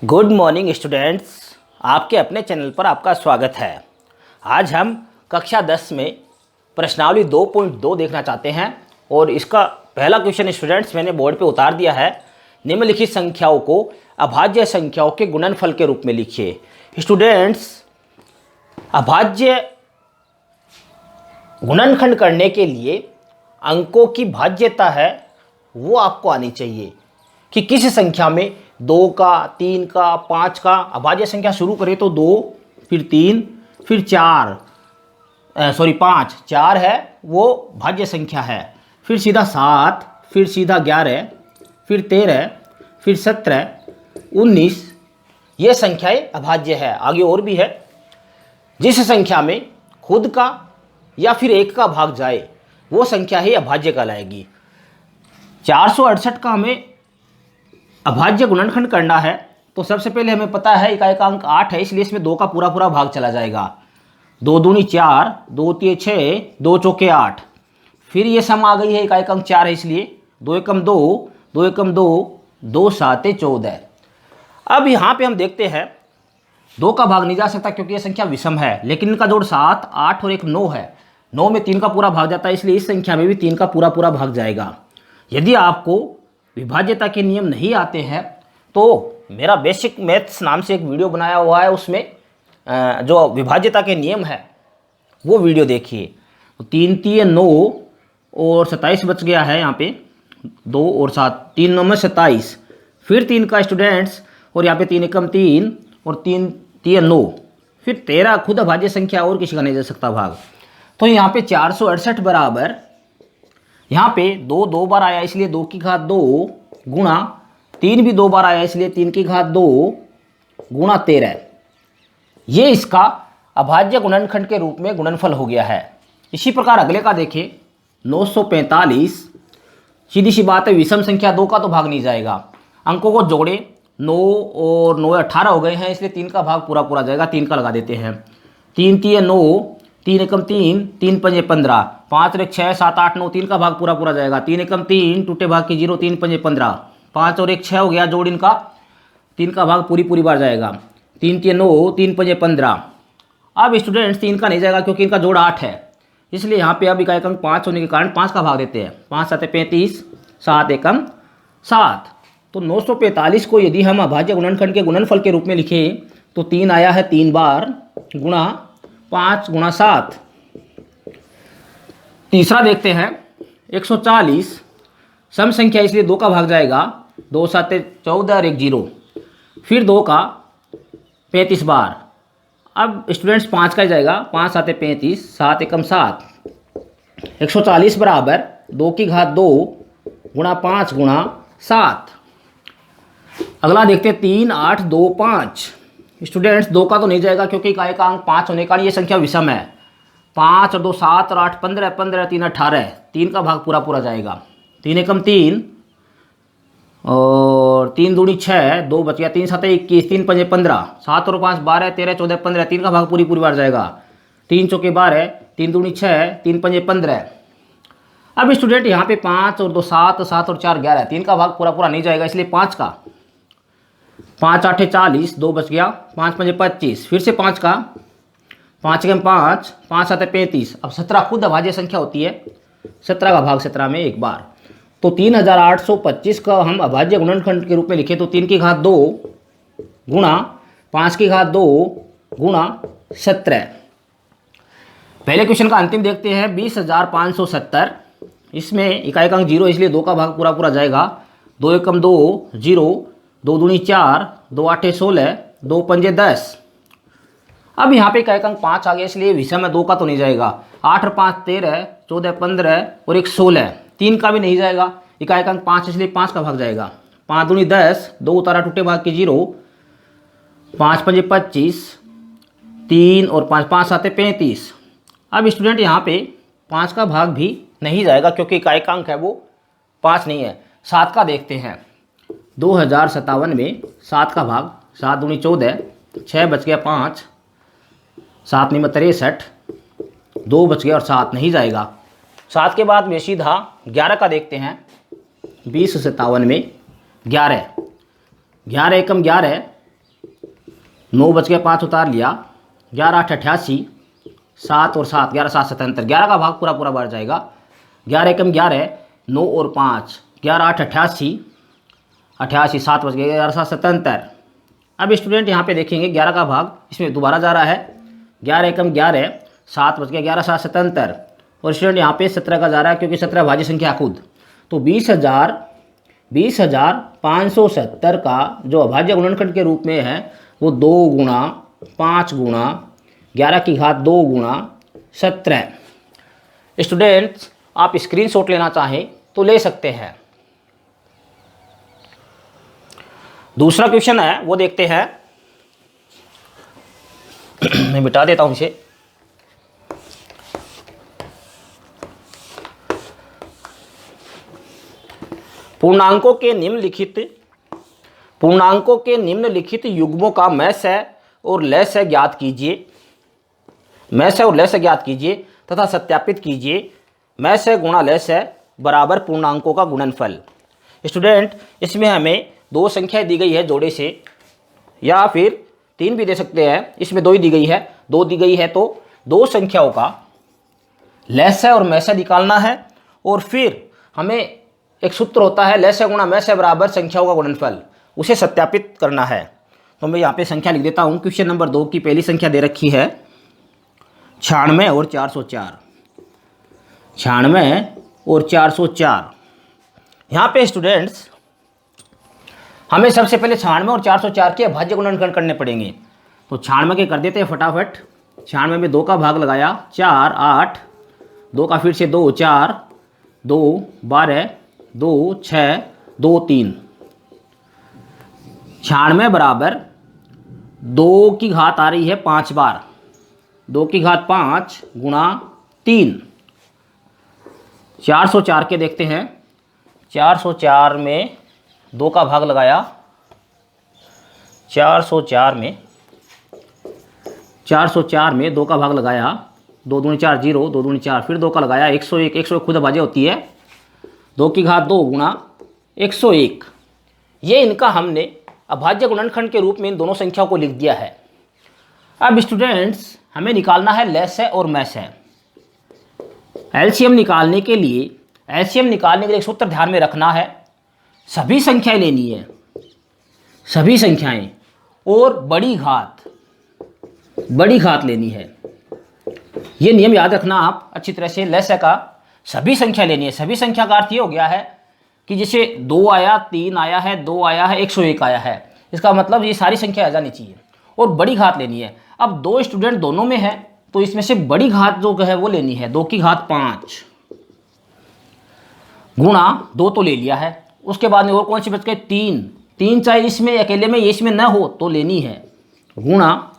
Good morning students, आपके अपने channel पर आपका स्वागत है। आज हम कक्षा 10 में प्रश्नावली 2.2 देखना चाहते हैं और इसका पहला क्वेश्चन स्टूडेंट्स मैंने बोर्ड पे उतार दिया है। निम्नलिखित संख्याओं को अभाज्य संख्याओं के गुणनफल के रूप में लिखिए। स्टूडेंट्स, अभाज्य गुणनखंड करने के लिए अंकों की भाज्यता है वो आपको आनी चाहिए कि किस संख्या में 2 का, 3 का, 5 का अभाज्य संख्या शुरू करें तो 2, फिर 3, फिर 5 4 है वो भाज्य संख्या है, फिर सीधा 7, फिर सीधा 11, फिर 13, फिर 17, 19 ये संख्याएं अभाज्य है। आगे और भी है। जिस संख्या में खुद का या फिर एक का भाग जाए वो संख्या ही अभाज्य कहलाएगी। 468 का हमें अभाज्य गुणनखंड करना है तो सबसे पहले हमें पता है इकाई का अंक 8 है, इसलिए इसमें 2 का पूरा पूरा भाग चला जाएगा। 2 दूनी 4, 2 तिये 6, 2 चौके 8। फिर ये सम आ गई है, इकाई का अंक 4 है इसलिए 2 एकम 2, 2 एकम 2, 2 साते 14। अब यहाँ पे हम देखते हैं 2 का भाग नहीं जा सकता क्योंकि ये संख्या विषम है, लेकिन इनका जोड़ 7, 8 और 1 9 है। 9 में 3 का पूरा भाग जाता है, इसलिए इस संख्या में भी 3 का पूरा पूरा भाग जाएगा। यदि आपको विभाज्यता के नियम नहीं आते हैं तो मेरा बेसिक मैथ्स नाम से एक वीडियो बनाया हुआ है, उसमें जो विभाज्यता के नियम है वो वीडियो देखिए। तो 3 तिये 9 और 27 बच गया है यहाँ पे, 2 और 7, 3 9 में 27, फिर 3 का स्टूडेंट्स और यहाँ पे 3 एकम 3 और 3 तिये 9, फिर 13 खुद अभाज्य संख्या और किसी का नहीं जा सकता भाग। तो यहाँ पे 468 बराबर, यहाँ पे 2 2 बार आया इसलिए 2 की घात 2 गुणा 3 भी 2 बार आया इसलिए 3 की घात 2 गुणा 13। ये इसका अभाज्य गुणनखंड के रूप में गुणनफल हो गया है। इसी प्रकार अगले का देखें, 945। सीधी सी बात है, विषम संख्या 2 का तो भाग नहीं जाएगा। अंकों को जोड़े, 9 और 9 18 हो गए हैं, इसलिए 3 का भाग पूरा पूरा जाएगा। 3 का लगा देते हैं। 3 तिये 9, 3 एकम 3, 3 पंजे 15, 5 और 1 6, 7 8 9, 3 का भाग पूरा पूरा जाएगा। 3 एकम 3, टूटे भाग की 0, 3 पंजे 15, 5 और 1 6 हो गया, जोड़ इनका 3 का भाग पूरी पूरी बार जाएगा। 3 तिये 9, 3 पंजे 15। अब स्टूडेंट्स 3 का नहीं जाएगा क्योंकि इनका जोड़ 8 है, इसलिए यहाँ पे अब इकाई अंक 5 होने के कारण 5 का भाग देते हैं। 5 7 35, 7 एकम 7। तो 945 को यदि हम अभाज्य गुणनखंड के गुणनफल के रूप में लिखें तो 3 आया है 3 बार, गुणा 5 गुणा 7। तीसरा देखते हैं, 140 सम संख्या इसलिए 2 का भाग जाएगा, 2 साते 14 और 1 0, फिर 2 का 35 बार। अब स्टूडेंट्स 5 का ही जाएगा, 5 साते 35, 7 एकम 7। 140 बराबर 2 की घात 2 गुणा 5 गुणा 7। अगला देखते हैं, 3 8 2 5। स्टूडेंट्स 2 का तो नहीं जाएगा क्योंकि इकाई का अंक 5 होने के कारण ये संख्या विषम है। 5 और 2 7 और 8 15, 15 3 18, 3 का भाग पूरा पूरा जाएगा। 3 एकम 3 और 3 दूनी 6, 2 बच गया, 3 7 21, 3 पंजे 15, 7 और 5 12 13 14 15, 3 का भाग पूरी पूरी बार जाएगा। 3 चौके 12, 3 दूनी 6, 3 पंजे 15। अब स्टूडेंट यहाँ पे 5 और 2 7, 7 और 4 11, 3 का भाग पूरा पूरा नहीं जाएगा, इसलिए 5 का। 5 8 40, 2 बच गया, 5 पंजे 25, फिर से 5 का, 5 एकम 5, 5 7 35। अब 17 खुद अभाज्य संख्या होती है, 17 का भाग 17 में एक बार। तो 3825 का हम अभाज्य गुणनखंड के रूप में लिखे तो 3 की घात 2 गुणा 5 की घात 2 गुणा 17। पहले क्वेश्चन का अंतिम देखते हैं, 20,570। इसमें इकाई का अंक 0 इसलिए 2 का भाग पूरा पूरा जाएगा। 2 एकम 2 0, 2 दूनी 4, 2 8 16, 2 पंजे 10। अब यहाँ पे इकाई का अंक 5 आ गया, इसलिए विषम में 2 का तो नहीं जाएगा। 8 और 5 13, 14 15 और 1 16, 3 का भी नहीं जाएगा। इकाई का अंक 5 इसलिए 5 का भाग जाएगा। 5 दूनी 10, 2 उतारा टूटे भाग की 0, 5 पंजे 25, 3 और 5 5 7 35। अब स्टूडेंट यहाँ पे 5 का भाग भी नहीं जाएगा क्योंकि इकाई का अंक है वो 5 नहीं है। 7 का देखते हैं, 2057 में 7 का भाग, 7 दूनी 14, 6 बच गया 5, 7 नहीं में 63, 2 बच गया और 7 नहीं जाएगा। 7 के बाद में सीधा 11 का देखते हैं, 2057 में 11, 11 एकम 11, 9 बज के 5 उतार लिया, 11 8 88, 7 और 7 11 7 77, 11 का भाग पूरा पूरा बढ़ जाएगा, 11 एकम 11, 9 और 5 11 8 88, 88 7 बज गए 11 7 77। अब स्टूडेंट यहाँ पे देखेंगे 11 का भाग इसमें दोबारा जा रहा है, 11 एकम 11, 7 बज गए 11 7 77, और स्टूडेंट यहाँ पे 17 का जा रहा है क्योंकि 17 भाज्य संख्या खुद। तो 20,570 का जो अभाज्य गुणनखंड के रूप में है वो 2 गुणा 5 गुणा 11 की घात 2 गुणा 17। स्टूडेंट्स आप स्क्रीनशॉट लेना चाहें तो ले सकते हैं। दूसरा क्वेश्चन है वो देखते हैं। मैं मिटा देता हूं इसे। पूर्णांकों के निम्नलिखित युग्मों का मैस्य और लस्य ज्ञात कीजिए। मैस्य और लस्य ज्ञात कीजिए तथा सत्यापित कीजिए मैस्य गुणा लस्य बराबर पूर्णांकों का गुणनफल। स्टूडेंट इसमें हमें 2 संख्याएं दी गई है जोड़े से, या फिर 3 भी दे सकते हैं। इसमें 2 ही दी गई है, 2 दी गई है तो 2 संख्याओं का लस्य और मैस्य निकालना है, और फिर हमें एक सूत्र होता है लस्य गुणा मैस्य बराबर संख्याओं का गुणनफल, उसे सत्यापित करना है। तो मैं यहाँ पे संख्या लिख देता हूँ। क्वेश्चन नंबर 2 की पहली संख्या दे रखी है 96 और 404। 96 और 404। यहाँ पे स्टूडेंट्स हमें सबसे पहले 96 और 404 के अभाज्य गुणनखंड करने पड़ेंगे। तो 96 के कर देते हैं फटाफट। 96 में 2 का भाग लगाया, 4 8, 2 का फिर से 2 4, 2 12, 2 6, 2 3। 96 बराबर 2 की घात आ रही है 5 बार, 2 की घात 5 गुणा 3। 404 के देखते हैं। 404 में 2 का भाग लगाया, 404 में 2 का भाग लगाया, 2 दूनी 4 0, 2 दूनी 4, फिर 2 का लगाया, 101। 101 खुद अभाज्य होती है, 2 की घात 2 गुणा 101। ये इनका हमने अभाज्य गुणनखंड के रूप में इन दोनों संख्याओं को लिख दिया है। अब स्टूडेंट्स हमें निकालना है लस्य और मैस्य। एलसीएम निकालने के लिए एक सूत्र ध्यान में रखना है। सभी संख्याएं लेनी है, सभी संख्याएं, और बड़ी घात लेनी है। ये नियम याद रखना आप अच्छी तरह से। लस्य का सभी संख्या लेनी है। सभी संख्या का अर्थ ये हो गया है कि जैसे 2 आया, 3 आया है, 2 आया है, 101 आया है, इसका मतलब ये सारी संख्या आ जानी चाहिए, और बड़ी घात लेनी है। अब 2 स्टूडेंट दोनों में है तो इसमें से बड़ी घात जो है वो लेनी है, 2 की घात 5 गुणा 2 तो ले लिया है। उसके बाद में और कौन सी बच गई? 3 चाहे इसमें अकेले में ये इसमें न हो तो लेनी है, गुणा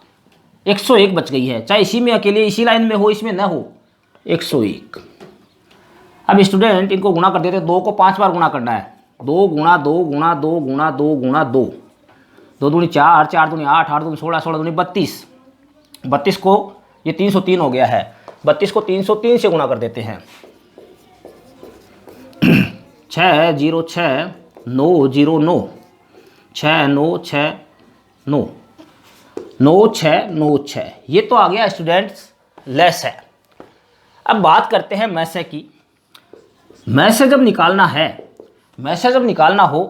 101 बच गई है, चाहे इसी में अकेले इसी लाइन में हो इसमें न हो, 101। अब स्टूडेंट इनको गुणा कर देते हैं। 2 को 5 बार गुणा करना है, 2 गुणा 2 गुणा 2 गुणा 2 गुणा 2, 2 दूनी 4, 4 दूनी 8, 8 दूनी 16, 16 दूनी 32। 32 को ये 303 हो गया है, 32 को 303 से गुणा कर देते हैं। 6 0 6 9 0 9, 6 9 6 9, 9 6 9 6। ये तो आ गया स्टूडेंट्स लस्य है। अब बात करते हैं मैस्य की। मैस्य जब निकालना हो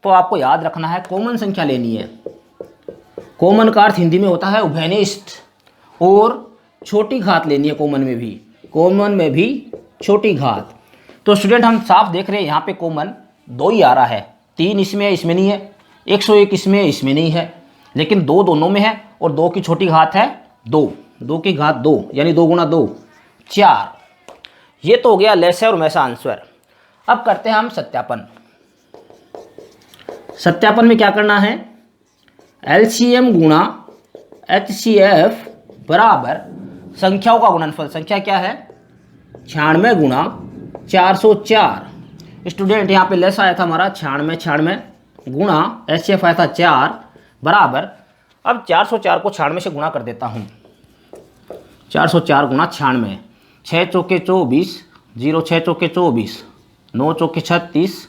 तो आपको याद रखना है कॉमन संख्या लेनी है। कॉमन का अर्थ हिंदी में होता है उभयनिष्ठ, और छोटी घात लेनी है कॉमन में भी छोटी घात। तो स्टूडेंट हम साफ देख रहे हैं यहाँ पे कॉमन 2 ही आ रहा है, 3 इसमें है, इसमें नहीं है, 101 इसमें है, इसमें नहीं है, लेकिन 2 दोनों में है, और 2 की छोटी घात है 2, 2 की घात 2 यानी 2 गुणा 2 4। ये तो हो गया लस्य और मैस्य आंसर। अब करते हैं हम सत्यापन। सत्यापन में क्या करना है? एलसीएम गुणा एचसीएफ बराबर संख्याओं का गुणनफल। संख्या क्या है? 96 गुणा 404। स्टूडेंट यहाँ पे लेस आया था हमारा 96 गुणा एचसीएफ आया था 4 बराबर। अब 404 को 96 से गुणा कर देता हूँ। 404 गुणा 96, 6 चौके 24, 0 6 चौके 24, 9 चौके 36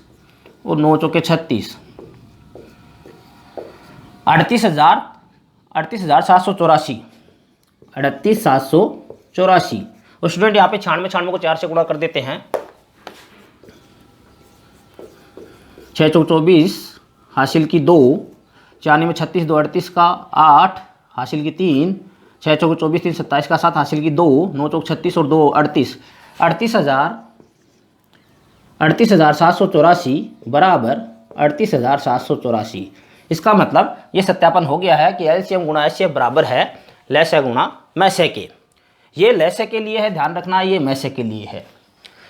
और 9 चौके 36, 38,784, 38,784। और स्टूडेंट यहाँ पे 96 को 4 से गुणा कर देते हैं। 6 चौक 24 हासिल की 2, 94 में 36 2 38 का 8 हासिल की 3, 6 चौक 24 3 27 का 7 हासिल की 2, 9 चौक 36 और 2 38, 38,784 बराबर 38,784। इसका मतलब ये सत्यापन हो गया है कि एलसीएम गुणा एचसीएफ बराबर है लैसे गुणा मैसे के। ये लैसे के लिए है, ध्यान रखना, ये मैसे के लिए है।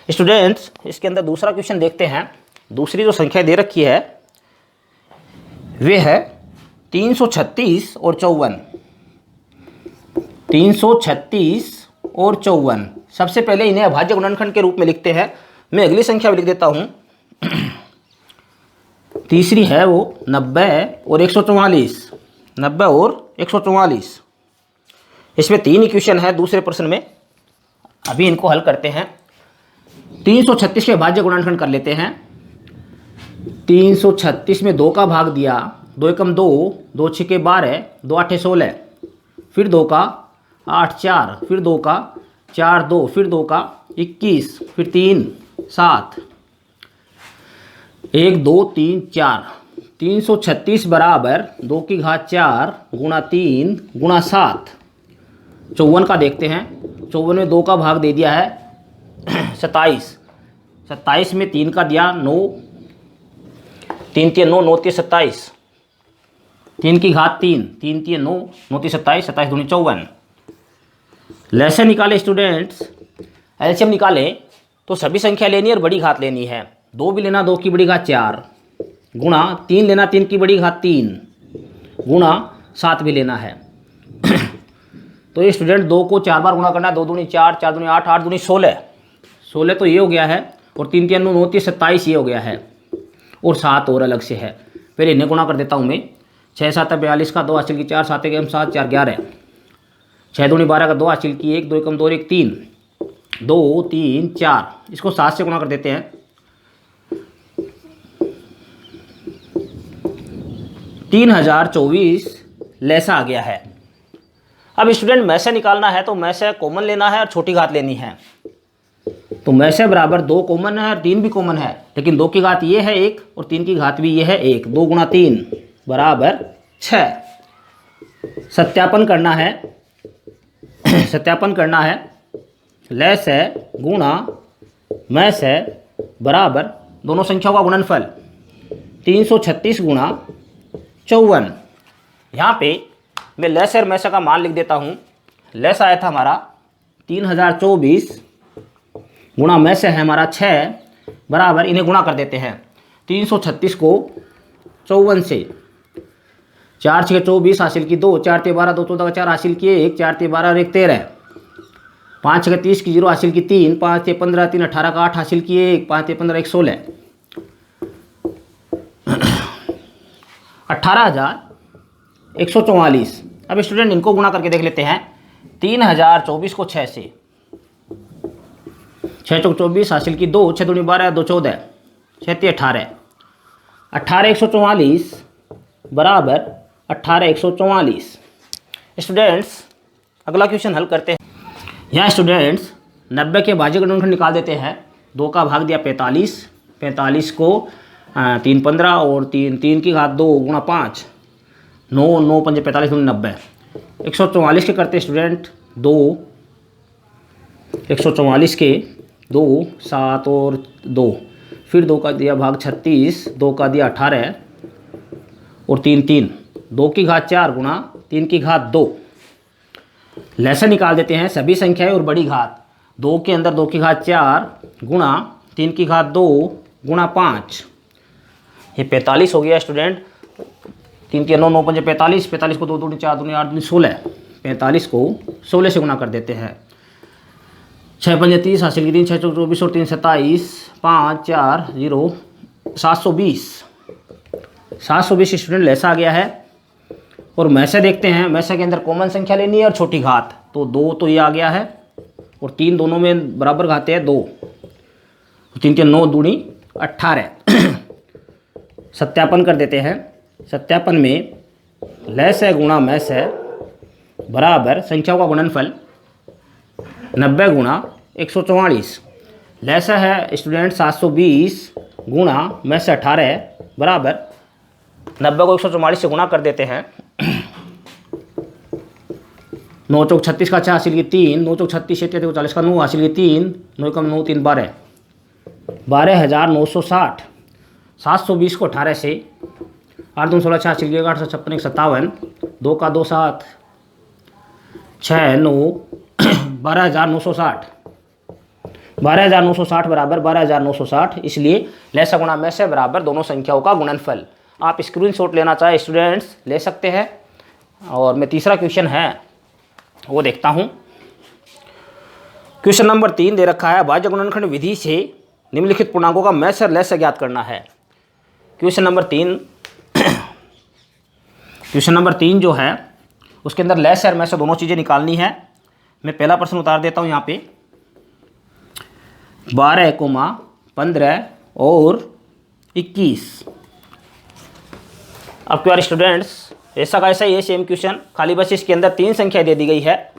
स्टूडेंट्स इसके अंदर दूसरा क्वेश्चन देखते हैं। दूसरी जो संख्या दे रखी है वे है 336 और 54। 336 और 54। सबसे पहले इन्हें अभाज्य गुणनखंड के रूप में लिखते हैं। मैं अगली संख्या भी लिख देता हूं। तीसरी है वो 90 और 144। 90 और 144। इसमें 3 इक्वेशन है दूसरे प्रश्न में। अभी इनको हल करते हैं। 336 के अभाज्य गुणनखंड कर लेते हैं। 336 में 2 का भाग दिया, 2 एकम 2, 2 छक्के 12, 2 आठे 16, फिर 2 का 8 4, फिर 2 का 4 2, फिर 2 का 21, फिर 3 7, 1 2 3 4। 336 बराबर 2 की घात 4 गुणा 3 गुणा 7। 54 का देखते हैं। 54 में 2 का भाग दे दिया है 27। 27 में 3 का दिया 9, 3 3 9, 9 3 27, 3 की घात 3, 3 3 9, 9 3 27, 27 दूनी 54। लैसे निकाले स्टूडेंट्स, एलसीएम निकाले तो सभी संख्या लेनी है और बड़ी घात लेनी है। 2 भी लेना, 2 की बड़ी घात 4 गुणा 3 लेना, 3 की बड़ी घात 3 गुणा 7 भी लेना है। तो ये स्टूडेंट 2 को 4 बार गुणा करना है। 2 दूनी 4, 4 दूनी 8, 8 दूनी 16, 16 तो ये हो गया है, और 3 3 9, 9 3 27 ये हो गया है, और 7 और अलग से है। फिर इन्हें गुणा कर देता हूँ मैं। 6 7 42 का 2 हासिल की 4, 7 एकम 7, 4 11, 6 दूनी 12 का 2 हासिल की 1, 2 एकम 2 1 3, 2 3 4। इसको 7 से गुणा कर देते हैं। 3024 लैसा आ गया है। अब स्टूडेंट मैसे निकालना है तो मैसे कॉमन लेना है और छोटी घात लेनी है। तो मैसे बराबर 2 कॉमन है और 3 भी कॉमन है, लेकिन 2 की घात ये है 1 और 3 की घात भी ये है 1। 2 गुणा 3 बराबर 6। सत्यापन करना है। सत्यापन करना है। लैसे गुणा मैसे बराबर दोनों संख्याओं का गुणनफल 336 गुणा 54। यहाँ पे मैं लैसे और मैसे का मान लिख देता हूँ। लैस आया था हमारा 3024 गुणा मैसे है हमारा 6 बराबर, इन्हें गुणा कर देते हैं। 336 को 54 से, 4 6 24 हासिल की 2, 4 12 2 14 4 हासिल की 1, 4 12 और 1 13, 5 6 30 की 0 हासिल की 3, 5 15 3 18 का 8 हासिल की 1, 5 15 1 16, 18,144। अब स्टूडेंट इनको गुणा करके देख लेते हैं। 3024 को 6 से, 6 चौक 24 हासिल की 2, 6 दूनी 12 2 14, 6 3 18, 18,144 बराबर 18,144। स्टूडेंट्स अगला क्वेश्चन हल करते हैं। यहाँ स्टूडेंट्स 90 के भाज्य गुणनखंड निकाल देते हैं। 2 का भाग दिया 45, 45 को 3 15 और 3 3 की घात 2 गुणा 5, 9 9 5 45 90। 144 के करते स्टूडेंट 2, 144 के 2 7 और 2, फिर 2 का दिया भाग 36, 2 का दिया 18 और 3 3, 2 की घात 4 गुणा 3 की घात 2। लैसे निकाल देते हैं सभी संख्याएं और बड़ी घात। 2 के अंदर 2 की घात 4 गुणा 3 की घात 2 गुणा 5, ये 45 हो गया स्टूडेंट। 3 3 9 9 5 45, 45 को 2 दूनी 4 दूनी 8 दूनी 16, 45 को 16 से गुणा कर देते हैं। 6 5 30 हासिल की 3, 6 24 और 3 27, 5 4 0 720। 720 स्टूडेंट लैसा आ गया है। और मैसे देखते हैं। मैसे के अंदर कॉमन संख्या लेनी है और छोटी घात, तो 2 तो ये आ गया है, और 3 दोनों में बराबर घाते हैं 2, 3 3 9 दूनी 18। सत्यापन कर देते हैं। सत्यापन में लैस है गुणा मैस है बराबर संख्याओं का गुणनफल 90 गुणा 144। लैस है स्टूडेंट 720 गुणा मैस 18 बराबर 90 को 144 से गुणा कर देते हैं। 9 चौक 36 का 6 हासिल की 3, 9 चौक 36 7 40 का 9 हासिल की 3, 9 कम 9 3 12, 12,960। 720 को 18 से 8 2 16 6 हासिल की 856 57, 2 का 2 7 6 9 12,960। 12,960 बराबर 12,960, इसलिए लैसा गुणा मैसे बराबर दोनों संख्याओं का गुणनफल। आप स्क्रीनशॉट लेना चाहे स्टूडेंट्स ले सकते हैं। और मैं तीसरा क्वेश्चन है वो देखता हूँ। क्वेश्चन नंबर 3 दे रखा है, भाज्य गुणनखंड विधि से निम्नलिखित पूर्णांकों का मैस और लैस ज्ञात करना है। क्वेश्चन नंबर 3 जो है उसके अंदर लैस और मैस दोनों चीज़ें निकालनी है। मैं पहला प्रश्न उतार देता हूँ यहाँ पे। 12, 15 और 21। अब क्यों स्टूडेंट्स ऐसा का ऐसा ये सेम क्वेश्चन, खाली बस इसके अंदर 3 संख्या दे दी गई है।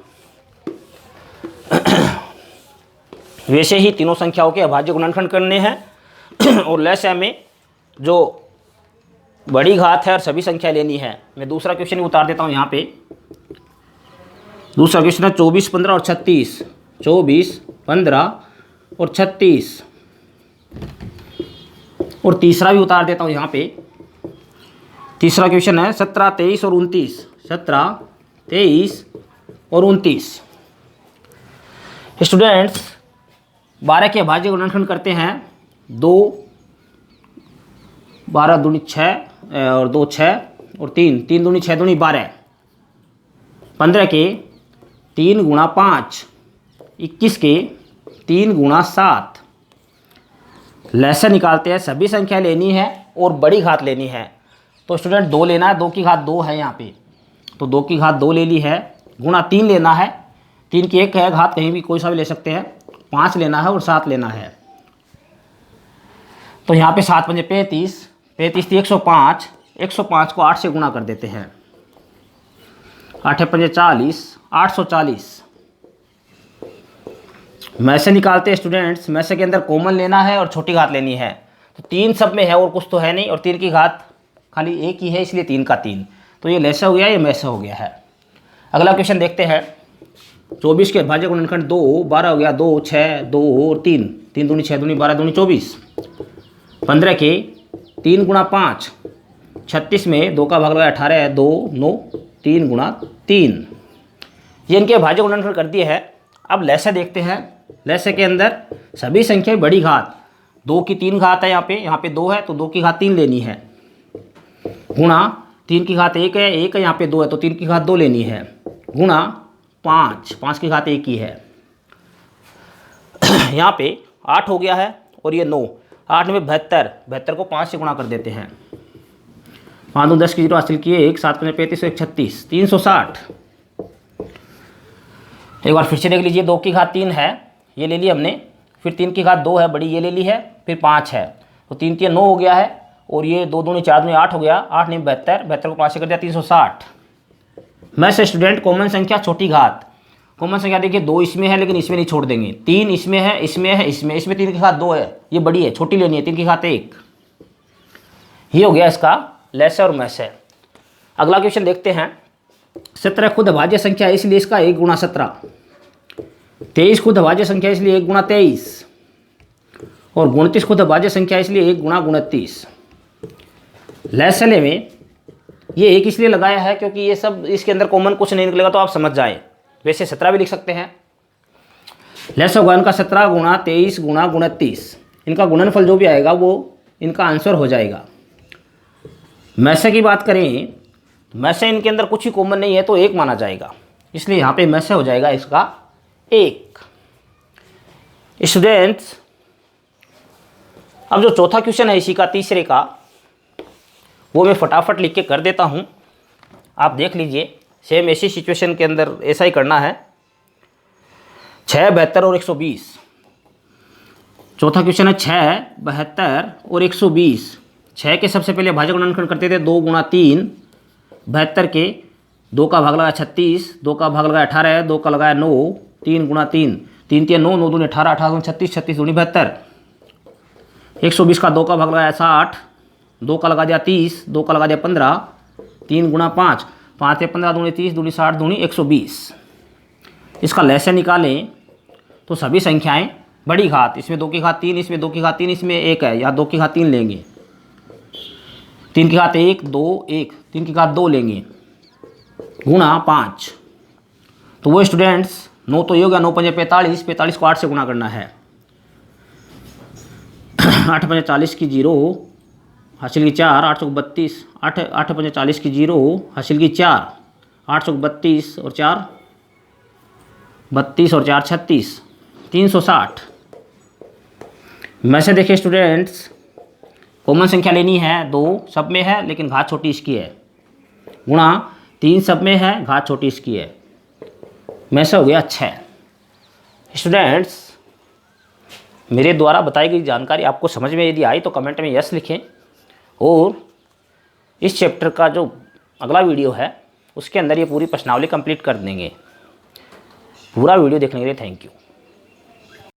वैसे ही तीनों संख्याओं के अभाज्य गुणनखंड करने हैं और लैस में जो बड़ी घात है और सभी संख्या लेनी है। मैं दूसरा क्वेश्चन उतार देता हूँ यहाँ पे। दूसरा क्वेश्चन है 24, 15 और 36। 24, 15 और 36। और तीसरा भी उतार देता हूँ यहाँ पे। तीसरा क्वेश्चन है 17, 23 और 29। 17, 23 और 29। स्टूडेंट्स 12 के अभाज्य गुणनखंड करते हैं। 2 12 दूनी 6 और 2 6 और 3 3 दूनी 6 दूनी 12। 15 के 3 गुणा 5। 21 के 3 गुणा 7। लैसा निकालते हैं, सभी संख्या लेनी है और बड़ी घात लेनी है। तो स्टूडेंट 2 लेना है, 2 की घात 2 है यहाँ पे, तो 2 की घात 2 ले ली है। गुणा 3 लेना है, 3 की 1 है, घात कहीं भी कोई सा भी ले सकते हैं। 5 लेना है और 7 लेना है। तो यहाँ पे 7 पंजे 35, 35 थी 105। 105 को 8 से गुणा कर देते हैं। 8 पंजे 40, 840। मैसे निकालते हैं स्टूडेंट्स। मैसे के अंदर कॉमन लेना है और छोटी घात लेनी है। तो 3 सब में है और कुछ तो है नहीं, और 3 की घात खाली एक ही है, इसलिए 3 का 3। तो ये लैसा हो गया, ये मैसा हो गया है। अगला क्वेश्चन देखते हैं। 24 के अभाज्य गुणनखंड 2, 12 हो गया 2 6 2 और 3 3 दूनी 6 दूनी 12 दूनी 24। 15 के 3 गुणा 5। 36 में 2 का भाग लगाया 18 है, 2 9 3 गुणा 3। ये इनके अभाज्य गुणनखंड कर दिए है। अब लैसा देखते हैं। लैसे के अंदर सभी संख्या बड़ी घात, 2 की 3 घात है, यहाँ पे 2 है तो 2 की घात 3 लेनी है। गुणा 3 की घात 1 है, 1 है, यहाँ पे 2 है तो 3 की घात 2 लेनी है। गुणा 5, 5 की घात 1 ही है। यहाँ पे 8 हो गया है और ये 9। 8 में 72, 72 को 5 से गुणा कर देते हैं। 5 2 10 की 0 हासिल किए 1, 7 5 35 1 36, 360। एक बार फिर से देख लीजिए। 2 की घात 3 है, ये ले ली हमने। फिर 3 की घात 2 है, बड़ी ये ले ली है। फिर 5 है तो 3 3 9 हो गया है, और ये 2 दूनी 4 दूनी 8 हो गया। 8 नहीं 72, 72 को 5 से कर दिया 360। मैं से स्टूडेंट कॉमन संख्या छोटी घात। कॉमन संख्या देखिए 2 इसमें है लेकिन इसमें नहीं छोड़ देंगे। 3 इसमें है, इसमें है, इसमें 3 की घात 2 है, ये बड़ी है, छोटी लेनी है, 3 की घात 1। ये हो गया इसका लैस और मैस है। अगला क्वेश्चन देखते हैं। 17 खुद अभाज्य संख्या है इसलिए इसका 1 गुणा 17। 23 खुद अभाज्य संख्या है इसलिए 1 गुणा 23। और 29 खुद अभाज्य संख्या है इसलिए 1 गुणा 29। लैसले में ये 1 इसलिए लगाया है क्योंकि ये सब इसके अंदर कॉमन कुछ नहीं निकलेगा, तो आप समझ जाए। वैसे 17 भी लिख सकते हैं। लैस होगा इनका 17 गुणा 23 गुणा 29। इनका गुणनफल जो भी आएगा वो इनका आंसर हो जाएगा। मैसे की बात करें, मैसे इनके अंदर कुछ ही कॉमन नहीं है तो 1 माना जाएगा, इसलिए यहाँ पे मैसे हो जाएगा इसका 1। स्टूडेंट्स अब जो चौथा क्वेश्चन है इसी का, तीसरे का, वो मैं फटाफट लिख के कर देता हूँ। आप देख लीजिए। सेम ऐसी सिचुएशन के अंदर ऐसा ही करना है। 6 72 और 120। चौथा क्वेश्चन है 6 72 और 120। 6 के सबसे पहले भाज्य गुणनखंड करते थे 2 गुणा 3 72 के 2 का भाग लगाया 36, 2 का भाग लगाया 18, 2 का लगाया 9, 3 गुणा 3, 3 3 9, 9 दूनी 18, 18 36, 36 दूनी 72। 120 का 2 का भाग लगाया 60, 2 का लगा दिया 30, 2 का लगा दिया 15, 3 गुणा 5, 5 से 15 दूनी 30, दूनी 60, दूनी 120। इसका लहस्य निकालें तो सभी संख्याएं बड़ी घात, इसमें 2 की घात 3, इसमें 2 की घात 3, इसमें 1 है, या 2 की घात 3 लेंगे, 3 की घात 1 2 1, 3 की घात 2 लेंगे, गुणा 5। तो वो स्टूडेंट्स 9 तो ये हो गया, 9 पंजे 45, 45 को 8 से गुणा करना है। 8 पंजे 40 की 0, हासिल की 4, 8 चौक 32, 8 पंजे 40 की 0, हासिल की 4, 8 चौक 32 और 4 32 और 4 36, 360। में से देखिए स्टूडेंट्स, कॉमन संख्या लेनी है, 2 सब में है लेकिन घात छोटी इसकी है, गुणा 3 सब में है, घात छोटी इसकी है, में से हो गया 6। स्टूडेंट्स, मेरे द्वारा बताई गई जानकारी आपको समझ में यदि आई तो कमेंट में यस लिखें, और इस चैप्टर का जो अगला वीडियो है उसके अंदर ये पूरी प्रश्नावली कंप्लीट कर देंगे। पूरा वीडियो देखने के लिए थैंक यू।